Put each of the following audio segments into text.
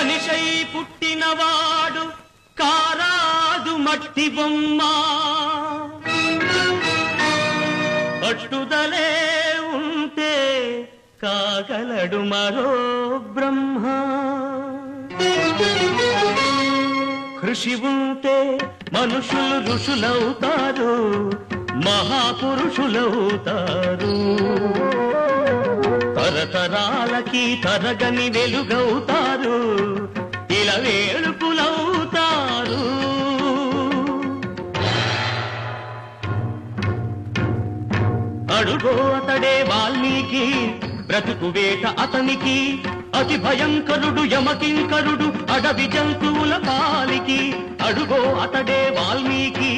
మనిషై పుట్టినవాడు కారాదు మట్టి బొమ్మ పట్టుదలే ఉంటే కాగలడు మరో బ్రహ్మ కృషి ఉంటే మనుషులు ఋషులవుతారు మహాపురుషులవుతారు తరతరాలకి తరగని వెలుగవుతారు ఇలా వేడుకులవుతారు అడుగో అతడే వాల్మీకి బ్రతుకు వేట అతనికి అతి భయంకరుడు యమకింకరుడు అడవి జంతువుల పాలికి అడుగో అతడే వాల్మీకి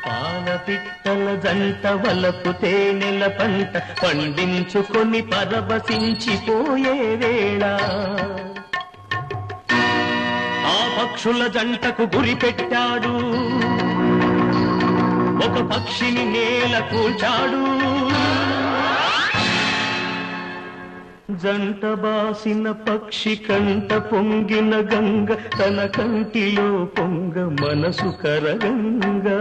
పాలపిట్టల జంట వలపు తేనెల పంట పండించుకొని పరవశించిపోయే వేళ ఆ పక్షుల జంటకు గురి పెట్టాడు ఒక పక్షిని నేల కూల్చాడు జంట బాసిన పక్షి కంట పొంగిన గంగ తన కంటిలో పొంగ మనసు కరగంగా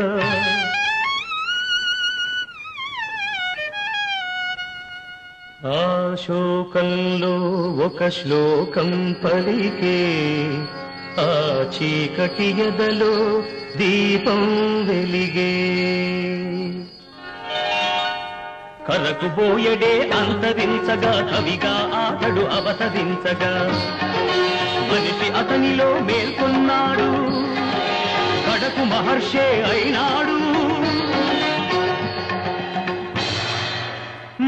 ఆ శోకంలో ఒక శ్లోకం పలికే ఆ చీకటి ఎదలో దీపం వెలిగే కరకు బోయడే అంతరించగా కవిగా ఆతడు అవతరించగా మనిషి అతనిలో మేల్కొన్నాడు కడకు మహర్షే అయినాడు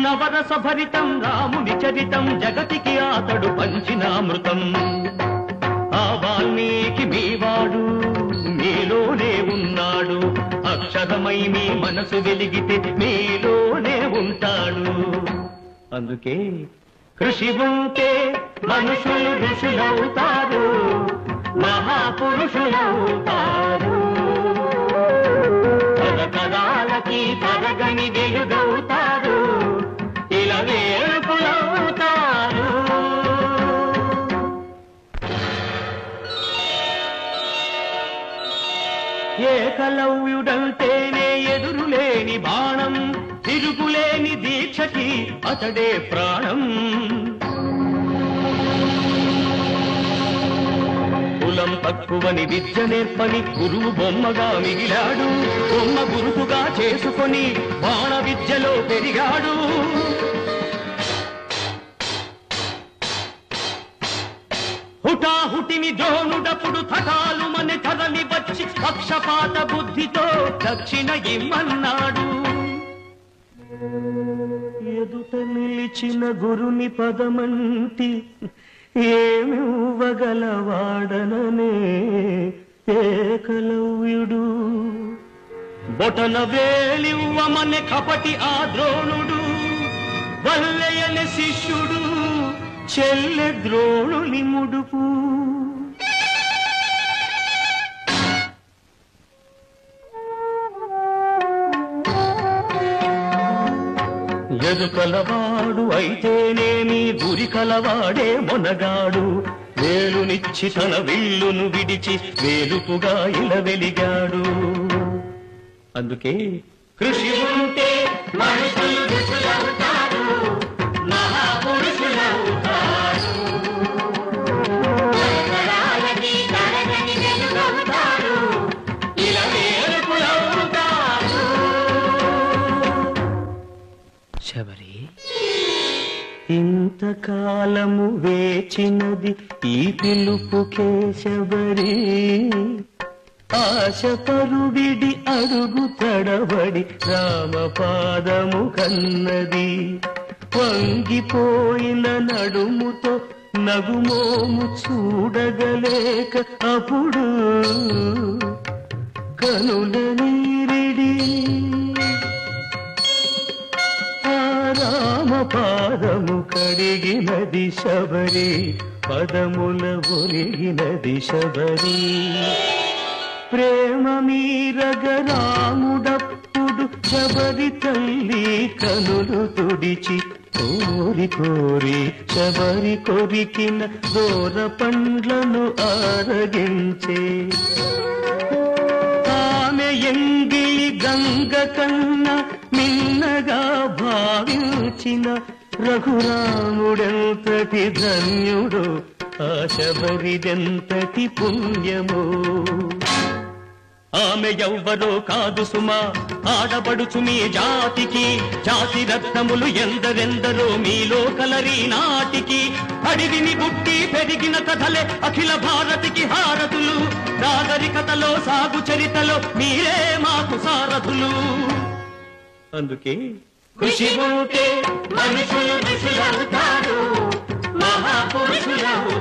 నవరస భరితం రాముని చరితం జగతికి ఆతడు పంచినామృతం ఆ వాల్మీకి మీవాడు మీలోనే ఉన్నాడు అక్షరమై మీ మనసు వెలిగితే మీలోనే ఉంటాడు అందుకే కృషి ఉంటే మనుషులు ఋషులవుతారు మహాపురుషులవుతారు తరతరాలకి తరగని వెలుగవుతారు ఇలా వేడుకులవుతారు ఏకలవ్యుడంటేనే ఎదురులేని బాణం తిరుగులేని దీక్షకి అతడే ప్రాణం కులం తక్కువని విద్య నేర్పని గురువు బొమ్మగా మిగిలాడు బొమ్మ గురుతుగా చేసుకొని బాణ విద్యలో పెరిగాడు హుటాహుటిని ద్రోణుడప్పుడు తటాలు మన కదలి వచ్చి పక్షపాత బుద్ధితో దక్షిణ ఇమ్మన్నాడు ఎదుట నిలిచిన గురుని పదమంటి ఏమివ్వగలవాడననే ఏకలవ్యుడు బొటన వేలివ్వమనే కపటి ఆ ద్రోణుడు వల్లయని శిష్యుడు చెల్లె ద్రోణుని ముడుపు ఎదుకలవాడు అయితేనేమి గురి కలవాడే మొనగాడు వేలునిచ్చి తన విల్లును విడిచి వేలుపుగా ఇలా వెలిగాడు అందుకే కృషి ఉంటే మనుషులు ఋషులవుతారు మహాపురుషులవుతారు తరగని వెలుగవుతారు ఇలా వేడుకులవుతారు శబరి ఇంతకాలము వేచినది ఈ పిలుపుకే శబరి ఆశపరుడిడి అడుగు తడబడి రామపాదము కన్నది వంగిపోయిన నడుముతో నగుమోము చూడగలేక అప్పుడు కనుల నీరిడి ఆ రామపాదము కడిగినది శబరి పదముల ఒరిగినది శబరి ప్రేమ మీరగ రాముడప్పుడు శబరి తల్లి కనులు తుడిచి కోరి కోరి శబరి కొరికిన దూర పండ్లను ఆరగించే ఆమె ఎంగిలి గంగ కన్నా మిన్నగా భావించిన రఘురాముడెంతటి ధన్యుడు ఆ శబరిదెంతటి పుణ్యమో ఆమె ఎవ్వరో కాదు సుమా ఆడబడుచు మీ జాతికి జాతి రత్నములు ఎందరెందరో మీలో కలరి నాటికి అడివిని గుట్టి పెరిగిన కథలే అఖిల భారతికి హారతులు నాగరికతలో సాగు చరితలో మీరే మాకు సారథులు అందుకే ఖుషి ఉంటే మనుషులు ఋషులవుతారు మహాపురుషులవుతారు